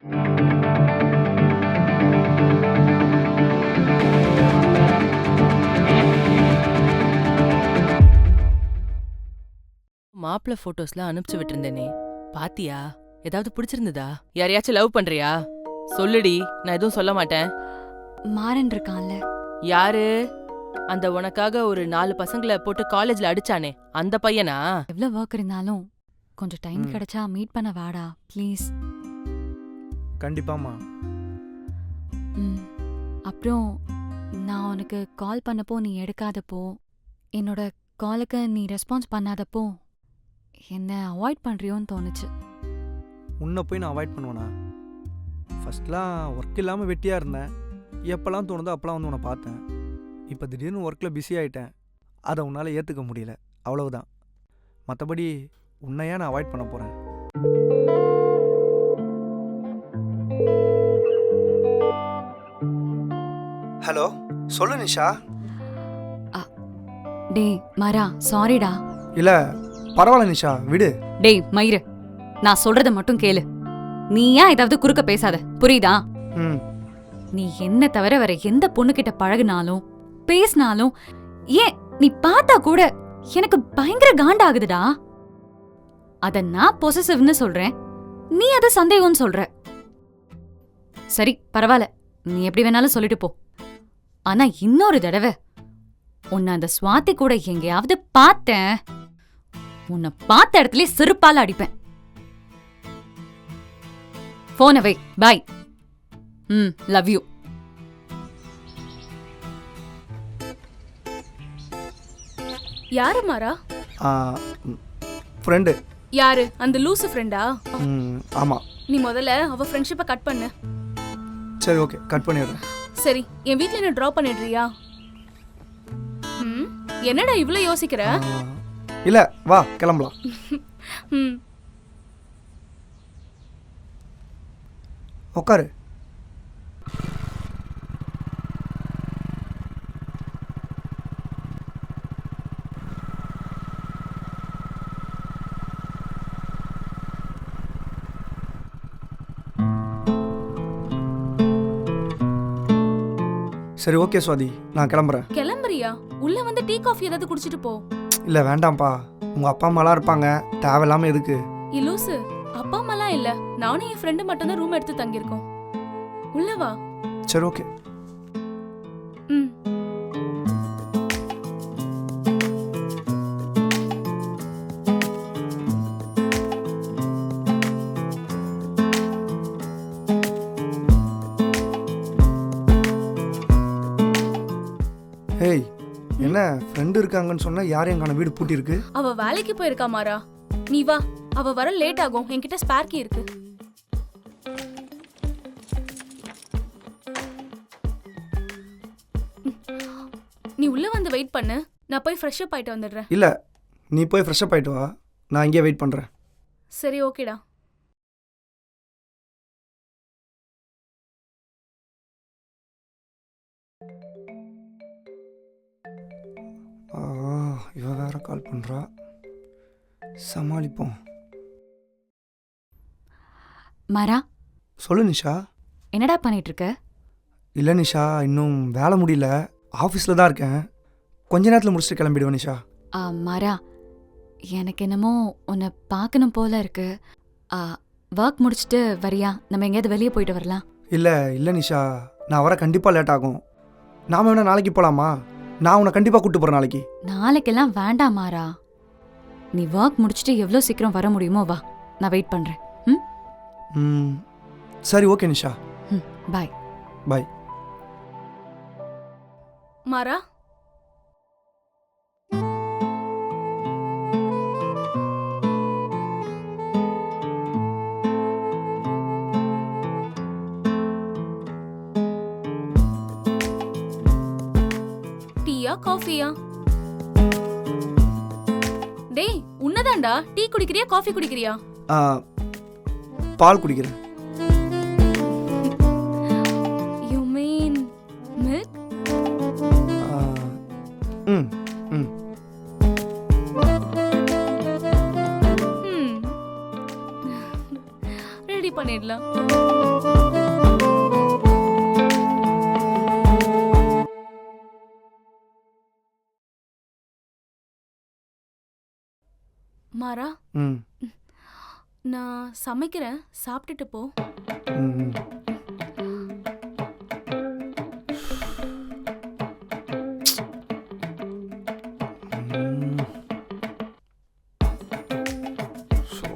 மாப்பிள்ள போட்டோஸ்லாம் அனுப்பிச்சு விட்டுருந்தேனே, பாத்தியா? ஏதாவது பிடிச்சிருந்ததா? யாரையாச்சும் லவ் பண்றியா? சொல்லுடி, நான் எதுவும் சொல்ல மாட்டேன். மாறன் இருக்கான்ல. யாரு? அந்த உனக்காக ஒரு 4 பசங்களை போட்டு காலேஜ்ல அடிச்சானே அந்த பையனா? எவ்வளவு ஒர்க் இருந்தாலும் கொஞ்சம் டைம் கிடைச்சா மீட் பண்ண வாடா ப்ளீஸ். கண்டிப்பாம்மா. அப்புறம் நான் உனக்கு கால் பண்ணப்போ நீ எடுக்காதப்போ, என்னோட காலுக்கு நீ ரெஸ்பான்ஸ் பண்ணாதப்போ என்ன அவாய்ட் பண்றியோன்னு தோணுச்சு. உன்னை போய் நான் அவாய்ட் பண்ணுவேனா? ஃபர்ஸ்ட்லாம் ஒர்க் இல்லாமல் வெட்டியாக இருந்தேன். எப்போல்லாம் தோணுதோ அப்போல்லாம் வந்து உன்னை பார்த்தேன். இப்போ திடீர்னு ஒர்க்கில் பிஸி ஆகிட்டேன். அதை உன்னால் ஏற்றுக்க முடியல, அவ்வளவுதான். மற்றபடி உன்னையா நான் அவாய்ட் பண்ண போகிறேன்? ஹலோ, சொல்லு நிஷா. டேய் மாறா, சாரிடா. இல்லை பரவாயில்ல நிஷா, விடு. டேய் மயிரு, நான் சொல்றத மட்டும் கேளு. நீ ஏன் ஏதாவது குறுக்க பேசாத, புரியுதா? நீ என்ன தவிர வேற எந்த பொண்ணுகிட்ட பழகுனாலும் பேசினாலும் ஏன் நீ பார்த்தா கூட எனக்கு பயங்கர காண்டாகுதுடா. அத நான் பொசசிவ்னு சொல்றேன், நீ அத சந்தேகம்னு சொல்ற. சரி பரவாயில்ல, நீ எப்படி வேணாலும் சொல்லிட்டு போ. ஆனா இன்னொரு தடவை உன்னை அந்த சுவாதி கூட எங்கேயாவது பார்த்தேன், உன்னை பார்த்த இடத்துல செருப்பால அடிப்பேன். போன வை, பாய். Love you. யாரு மாறா? ஃப்ரெண்டு. யாரு? அந்த லூசு ஃப்ரெண்டா? ஆமாம். நீ முதல்ல அவ ஃப்ரெண்ட்ஷிப்பை கட் பண்ணு. சரி ஓகே, கட் பண்ணிடுறேன். சரி, என் வீட்ல என்ன ட்ராப் பண்ணிடுறியா? என்னடா இவ்ளோ யோசிக்கிற? இல்ல வா கிளம்பலாம். உட்காரு. சரி ஓகே சுவாதி, நான் கிளம்புறேன். கிளம்புறியா? உள்ள வந்து டீ காஃபி ஏதாவது குடிச்சிட்டு போ. இல்ல வேண்டாம்ப்பா, உங்க அப்பா அம்மாலாம் இருப்பாங்க, தேவையில்லாம எதுக்கு? லூசு, அப்பா அம்மாலாம் இல்ல, நானும் என் ஃப்ரெண்டு மட்டும் தான் ரூம் எடுத்து தங்கியிருக்கோம். உள்ள வா. சரி ஓகே. ஏய், என்ன ஃப்ரெண்டு இருக்காங்கன்னு சொன்னா யாரையும் காண, வீடு பூட்டி இருக்கு. அவ வேலைக்கு போயிருக்கா மாறா, நீ வா. அவ வர லேட் ஆகும், என்கிட்ட ஸ்பேர் கீ இருக்கு. நீ உள்ள வந்து வெயிட் பண்ணு, நான் போய் ஃப்ரெஷ் அப் ஆயிட்டு வந்துடுறேன். இல்ல, நீ போய் ஃப்ரெஷ் அப் ஆயிட்டு வா, நான் இங்கே வெயிட் பண்றேன். சரி ஓகேடா. இவ வேற கால் பண்றா, சமாளிப்போம். மாறா, சொல்லு நிஷா. என்னடா பண்ணிட்டு இருக்க? இல்லை நிஷா, இன்னும் வேலை முடியல, ஆஃபீஸில் தான் இருக்கேன். கொஞ்ச நேரத்தில் முடிச்சுட்டு கிளம்பிடுவேன் நிஷா. மாறா, எனக்கு என்னமோ உன்னை பார்க்கணும் போல இருக்கு. ஒர்க் முடிச்சுட்டு வரியா? நம்ம எங்கேயாவது வெளியே போயிட்டு வரலாம். இல்லை இல்லை நிஷா, நான் வர கண்டிப்பாக லேட் ஆகும். நாம வேணா நாளைக்கு போகலாமா? நான் உன்னை கண்டிப்பாக கூப்பிட்டு போகிறேன் நாளைக்கு. நாளைக்கெல்லாம் வேண்டாம் மாறா, நீ ஒர்க் முடிச்சுட்டு எவ்வளோ சீக்கிரம் வர முடியுமோ வா, நான் வெயிட் பண்ணுறேன். சரி ஓகே நிஷா. பாய். பாய். மாறா, டீயா காஃபியா? டேய் உன்னதான்டா, டீ குடிக்கிறியா காஃபி குடிக்கிறியா? பால் குடிக்கிறேன். You mean milk? ரெடி பண்ணிடலாம். மாறா, ம் நான் சமைக்கிறேன், சாப்பிட்டுட்டு போ. ம் ம். ம். ஸோ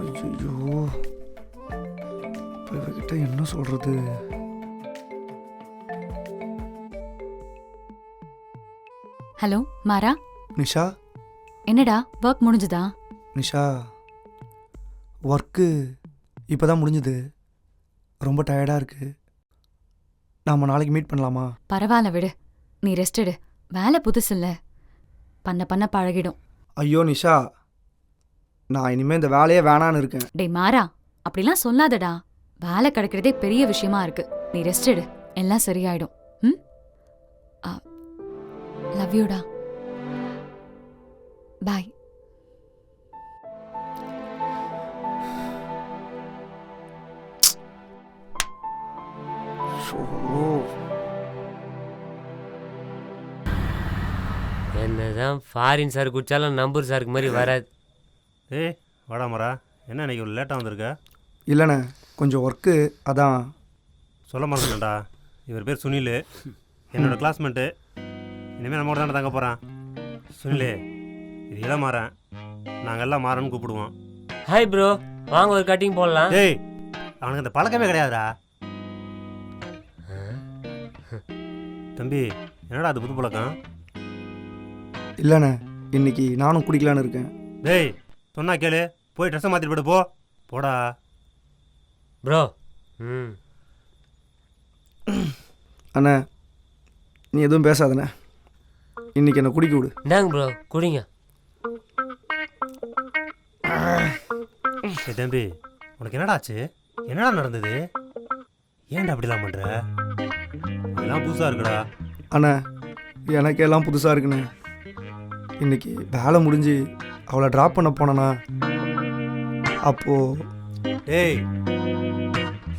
ஐயோ, இப்போ இவகிட்ட என்ன சொல்றது? ஹலோ மாறா, நிஷா, என்னடா ஒர்க் முடிஞ்சுதா? நிஷா, ஒர்க்கு இப்போ தான் முடிஞ்சுது. ரொம்ப டயர்டாக இருக்கு. நாம் நாளைக்கு மீட் பண்ணலாமா? பரவாயில்ல விடு, நீ ரெஸ்ட் எடு. வேலை புதுசு இல்ல, பண்ண பண்ண பழகிடும். ஐயோ நிஷா, நான் இனிமேல் இந்த வேலையே வேணான்னு இருக்கேன். டேய் மாறா, அப்படிலாம் சொல்லாதடா. வேலை கிடைக்கிறதே பெரிய விஷயமா இருக்கு. நீ ரெஸ்ட் எடு, எல்லாம் சரியாயிடும். ம், லவ் யூடா. பாய். என்னதான் ஃபாரின் சார் குடிச்சாலும் நம்பூர் சாருக்கு மாதிரி வராது. ஏய் வாடா மரா, என்ன இன்னைக்கு ஒரு லேட்டாக வந்திருக்க? இல்லைண்ணே, கொஞ்சம் ஒர்க்கு, அதான். சொல்ல மறந்துட்டா, இவர் பேர் சுனில், என்னோடய கிளாஸ்மேட்டு. இனிமேல் நம்ம கூட தானே தங்க போகிறான். சுனில், இது இளம் மாறன், நாங்கள் எல்லாம் மாறன்னு கூப்பிடுவோம். ஹாய் ப்ரோ, வாங்க ஒரு கட்டிங் போடலாம். ஏய், அவனுக்கு அந்த பழக்கமே கிடையாதுடா. தம்பி, என்னடா அது புது பழக்கம்? இல்லைண்ணே, இன்னைக்கு நானும் குடிக்கலான்னு இருக்கேன். டேய், சொன்னா கேளு, போய் ட்ரெஸ்ஸை மாற்றிட்டு போய்ட்டு போ. போடா ப்ரோ. ம், அண்ணே, நீ எதுவும் பேசாதண்ணே, இன்னைக்கு என்னை குடிக்க விடு. இந்தாங்க ப்ரோ, குடிங்க. ஏய் தம்பி, உனக்கு என்னடா ஆச்சு? என்னடா நடந்தது? ஏன்டா அப்படிலாம் பண்ணுற? இதெல்லாம் புதுசாக இருக்குடா. அண்ணே, எனக்கு எல்லாம் புதுசாக இருக்குண்ணே. இன்னைக்கு வேலை முடிஞ்சு அவளை ட்ராப் பண்ண போனேண்ணா. அப்போது டேய்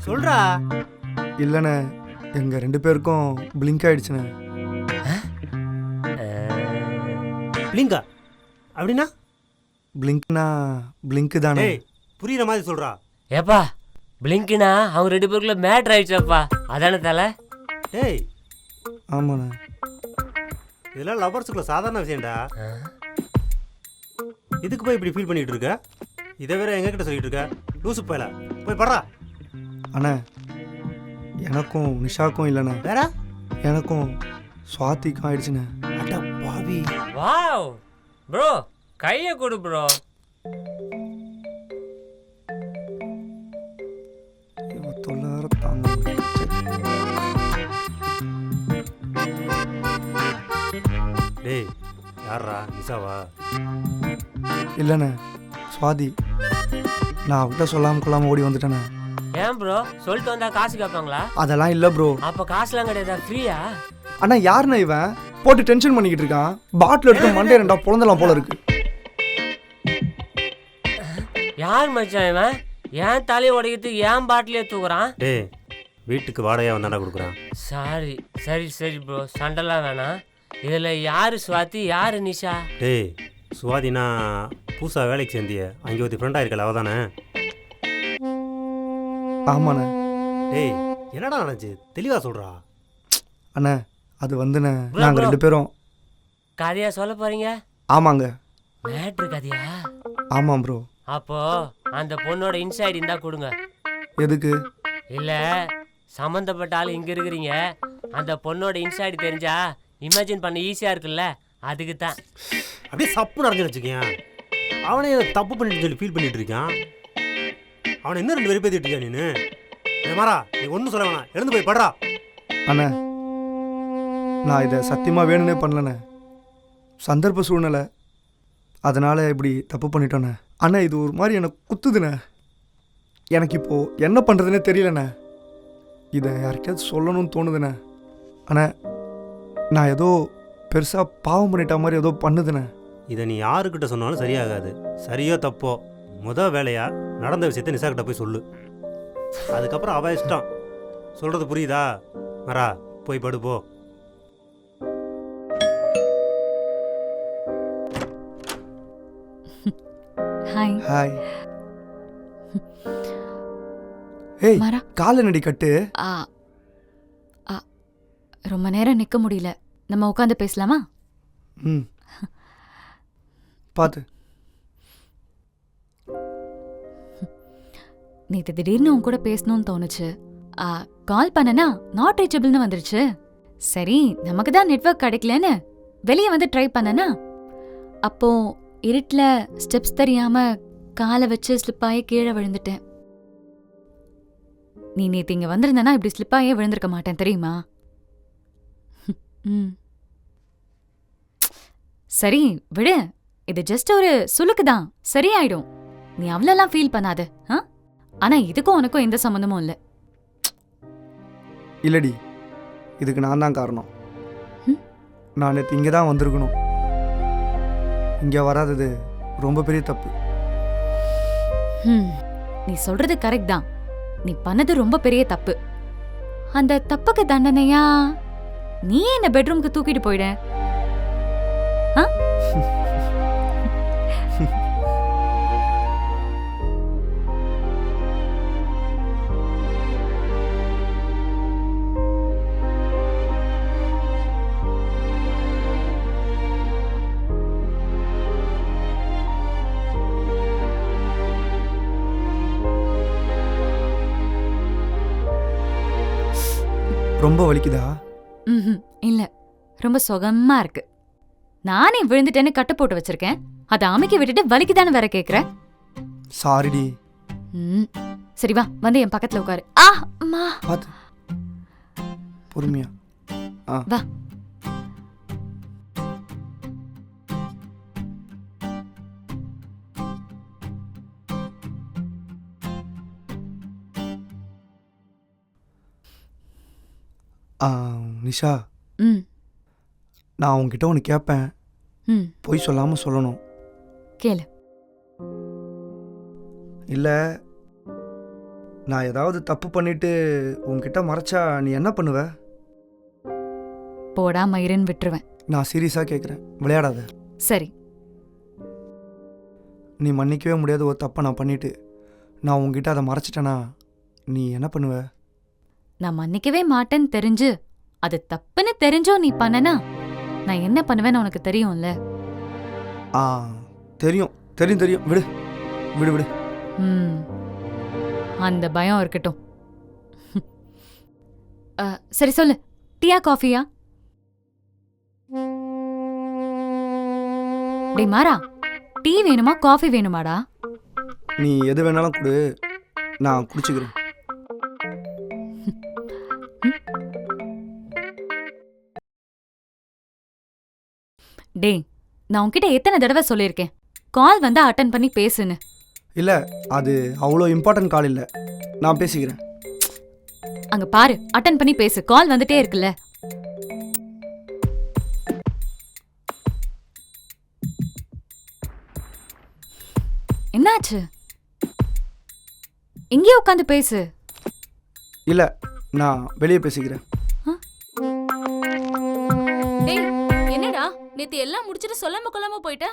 சொல்றா. இல்லைண்ணே, எங்கள் 2 பேருக்கும் பிளிங்க் ஆயிடுச்சுண்ணே. பிளிங்கா அப்படின்னா? பிளிங்க்னா பிளிங்க்கு தானே. டேய் புரியுற மாதிரி சொல்றா. ஏப்பா, பிளிங்க்னா அவங்க 2 பேருக்குள்ள மேட்ரு ஆயிடுச்சாப்பா, அதானே தலை? டேய் ஆமாண்ணே. இதெல்லாம் லவர்ஸுக்குள்ள சாதாரண விஷயம்டா. இதுக்கு போய் இப்படி ஃபீல் பண்ணிட்டு இருக்க? இதை வேற எங்ககிட்ட சொல்லிட்டு இருக்க? லூசு போயில போய் படுறா. அண்ணே, எனக்கும் நிஷாக்கும் இல்லைண்ணே, வேற எனக்கும் சுவாதிக்கும் ஆயிடுச்சுண்ணே. அட பாவி. வாவ் ப்ரோ, கையை கொடு ப்ரோ. இவ தொள்ளார தாங்க முடியல. டேய் யாரா? நிஷாவா? இல்லைண்ணே, சுவாதி. நான் அவகிட்ட சொல்லாமல் கொள்ளாமல் ஓடி வந்துட்டேண்ணே. ஏன் ப்ரோ, சொல்லிட்டு வந்தா காசு கேட்பாங்களா? அதெல்லாம் இல்லை ப்ரோ. அப்ப காசுலாம் கிடையாதா, ஃப்ரீயா? அண்ணா, யாருண்ணா இவன் போட்டு டென்ஷன் பண்ணிக்கிட்டு இருக்கான்? பாட்டில் எடுத்து மண்டே 2 பொழந்தலாம் போல இருக்கு. யார் மச்சான் இவன்? ஏன் தலையை உடைக்கிட்டு ஏன் பாட்டிலே தூக்குறான்? டேய் வீட்டுக்கு வாடகையாக வந்தாண்டா கொடுக்குறான். சாரி, சரி சரி ப்ரோ, சண்டைலாம் வேணாம். இதில் யார் சுவாதி, யார் நிஷா? டேய் சுவாதினா புதுசாக வேலைக்கு சேர்ந்திய, அங்கே ஒரு ஃப்ரெண்டாக இருக்கல, அவ தானே? ஆமாண்ணே. டேய் என்னடா நினச்சி தெளிவாக சொல்கிறா. அண்ணே, அது வந்துண்ணே, நாங்கள் 2 பேரும். கதையா சொல்ல போறீங்க? ஆமாங்க. மேட்ரு கதையா? ஆமாம் ப்ரோ. அப்போ அந்த பொண்ணோட இன்சைட் இருந்தா கொடுங்க. எதுக்கு? இல்லை, சம்மந்தப்பட்ட ஆள் இங்கே இருக்கிறீங்க, அந்த பொண்ணோட இன்சைட் தெரிஞ்சா இமேஜின் பண்ண ஈஸியாக இருக்குல்ல, அதுக்கு தான். அப்படியே சப்பு நடந்து வச்சுக்கேன். அவனே தப்பு பண்ணிட்டு சொல்லி ஃபீல் பண்ணிட்டு இருக்கான். அவனை இன்னும் 2 பேர் பேத்திட்டு இருக்கியா நீனு? மாறா, நீ ஒன்றும் சொல்ல வேணாம், எழுந்து போய் படுறா. அண்ணே, நான் இதை சத்தியமாக வேணும்னே பண்ணலண்ணே, சந்தர்ப்ப சூழ்நிலை, அதனால் இப்படி தப்பு பண்ணிட்டோண்ணே. அண்ணா, இது ஒரு மாதிரி எனக்கு குத்துதுண்ணே. எனக்கு இப்போது என்ன பண்ணுறதுனே தெரியலண்ணே. இதை யார்கிட்டயாவது சொல்லணும்னு தோணுதுண்ணே. ஆனால் நான் ஏதோ பெருசாக பாவம் பண்ணிட்ட மாதிரி ஏதோ பண்ணுதுண்ணே. இதை நீ யாருக்கிட்ட சொன்னாலும் சரியாகாது. சரியோ தப்போ வேலையா நடந்த விஷயத்த நிஷாக்கிட்ட போய் சொல்லு. அதுக்கப்புறம் அவ இஷ்டம். சொல்கிறது புரியுதா? மரா போய் படுப்போ. ஹாய். ஹாய். ஏய், மாறா. கால நடி கட்டு. ஆ ஆ, ரொம்ப நேரம் நிக்க முடியல. நம்ம உட்காந்து பேசலாமா? ம், பார்த்து. நேற்று திடீர்னு உன் கூட பேசணும்னு தோணுச்சு. கால் பண்ணனா நாட் ரீச்சபிள்னு வந்துருச்சு. சரி, நமக்கு தான் நெட்வொர்க் கிடைக்கலன்னு வெளியே வந்து ட்ரை பண்ணனா, அப்போ இருட்டில் ஸ்டெப்ஸ் தெரியாம காலை வச்சு ஸ்லிப்பாயே கீழே விழுந்துட்டேன். நீ நேற்று இங்கே வந்திருந்தனா இப்படி ஸ்லிப்பாயே விழுந்திருக்க மாட்டேன் தெரியுமா? ம், சரி விடு. இது ஜஸ்ட் ஒரு சுளுக்கு தான், சரியாயிடும். நீ அவ்வளோலாம் ஃபீல் பண்ணாத. ஆனா இதுக்கும் உனக்கும் எந்த சம்மந்தமும் இல்லை. இல்லடி, இதுக்கு நான் தான் காரணம். ம்? நான் நேற்று இங்கே தான் வந்திருக்கணும். இங்கே வராதது ரொம்ப பெரிய தப்பு. நீ சொல்றது கரெக்ட் தான். நீ பண்ணது ரொம்ப பெரிய தப்பு. அந்த தப்புக்கு தண்டனையா நீ என்ன பெட்ரூம்க்கு தூக்கிட்டு போயிட. ஆ? ரொம்ப வலிக்குதா? இல்ல, ரொம்ப சுகமா இருக்கு. நானே விழுந்துட்டேன்னு கட்டு போட்டு வச்சிருக்கேன். அதை அமைக்க விட்டுட்டு வலிக்குதான்னு வேற கேக்குற. சாரிடி. சரி வா, வந்து என் பக்கத்துல உட்காரு. அம்மா. பார்த்து, பொறுமையா. வா. நிஷா, ம் நான் உங்ககிட்ட ஒன்று கேட்பேன். ம் பொய் சொல்லாமல் சொல்லணும். கேளு. இல்லை, நான் ஏதாவது தப்பு பண்ணிட்டு உங்ககிட்ட மறைச்சா நீ என்ன பண்ணுவ? போடா மயிரன் விட்டுருவேன். நான் சீரியஸாக கேட்குறேன், விளையாடாத. சரி. நீ மன்னிக்கவே முடியாத ஒரு தப்பை நான் பண்ணிட்டு நான் உங்ககிட்ட அதை மறைச்சிட்டேனா நீ என்ன பண்ணுவ? நான் மன்னிக்கவே மாட்டேன்னு தெரிஞ்சு அது தப்புன்னு தெரிஞ்சோ நீ பண்ணனா நான் என்ன பண்ணுவேன்னு உனக்கு தெரியும்ல. தெரியும் தெரியும் தெரியும். விடு விடு விடு. அந்த பயம் இருக்கட்டும். சரி சொல்லு, டீயா காஃபியா? டேய் மாறா, டீ வேணுமா காஃபி வேணுமாடா? நீ எது வேணாலும் கொடு, நான் குடிச்சுக்கிறேன். டேய், நான் உன்கிட்ட எத்தனை தடவை சொல்லியிருக்கேன் கால் வந்து அட்டன் பண்ணி பேசுன்னு. இல்லை, அது அவ்வளோ இம்பார்ட்டன்ட் கால் இல்லை, நான் பேசிக்கிறேன். அங்க பாரு, அட்டன் பண்ணி பேசு, கால் வந்துட்டே இருக்குல்ல. என்னாச்சு? இங்கேயே உட்காந்து பேசு. இல்லை, நான் வெளியே பேசிக்கிறேன். டேய், என்னடா நேத்து எல்லாம் முடிச்சிட்டு சொல்லாம கொள்ளாம போயிட்ட?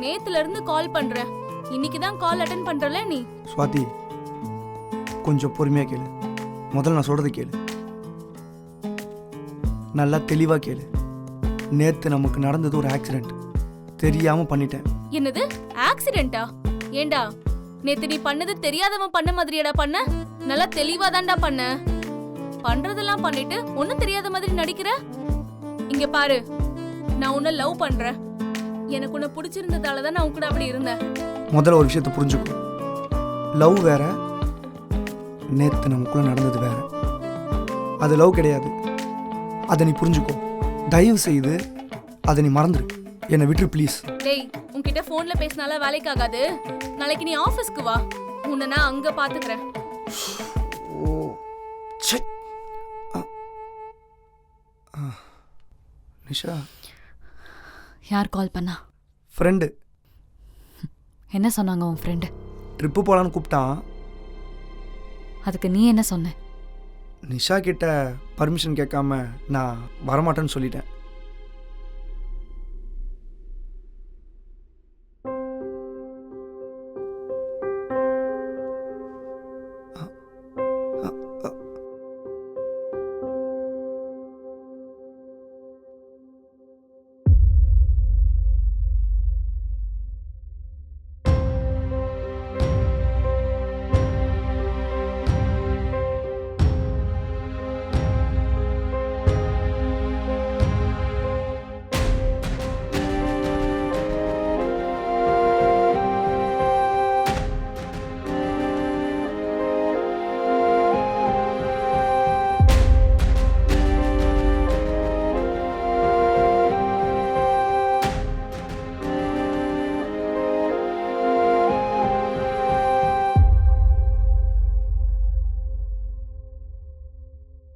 நேத்துல இருந்து கால் பண்றேன், இன்னைக்கு தான் கால் அட்டெண்ட் பண்றல நீ. சுவாதி, கொஞ்சம் பொறுமையாக கேளு. முதல்ல நான் சொல்கிறது கேளு, நல்லா தெளிவாக கேளு. நேற்று நமக்கு நடந்தது ஒரு ஆக்சிடெண்ட், தெரியாமல் பண்ணிட்டேன். என்னது ஆக்சிடென்ட்டா? ஏண்டா நேத்து நீ பண்ணது தெரியாதவன் பண்ண மாதிரியாடா பண்ண? நல்லா தெளிவா தான்டா பண்ண. பண்றதெல்லாம் பண்ணிட்டு ஒண்ணும் தெரியாத மாதிரி நடிக்கிற. இங்க பாரு, நான் உன்னை லவ் பண்றேன். எனக்கு உன்னை பிடிச்சிருந்ததால தான் நான் உன் கூட அப்படி இருந்தேன். முதல்ல ஒரு விஷயத்தை புரிஞ்சுக்கோ, லவ் வேற, நேற்று நமக்குள்ள நடந்தது வேற. அது லவ் கிடையாது, அதை நீ புரிஞ்சுக்கோ. தயவு செய்து அதை நீ மறந்துடு, என்னை விட்டு ப்ளீஸ். டேய், உன்கிட்ட போன்ல பேசினால வேலைக்கு ஆகாது. நாளைக்கு நீ ஆபீஸ்க்கு வா, உன்னை நான் அங்க பாத்துக்கிறேன். ஓ, ச்சே. நிஷா யார் கால் பண்ணா? ஃப்ரெண்டு என்ன சொன்னாங்க உன் ஃப்ரெண்டு? ட்ரிப்பு போகலான்னு கூப்பிட்டான். அதுக்கு நீ என்ன சொன்ன? நிஷா கிட்ட பர்மிஷன் கேட்காம நான் வரமாட்டேன்னு சொல்லிட்டேன்.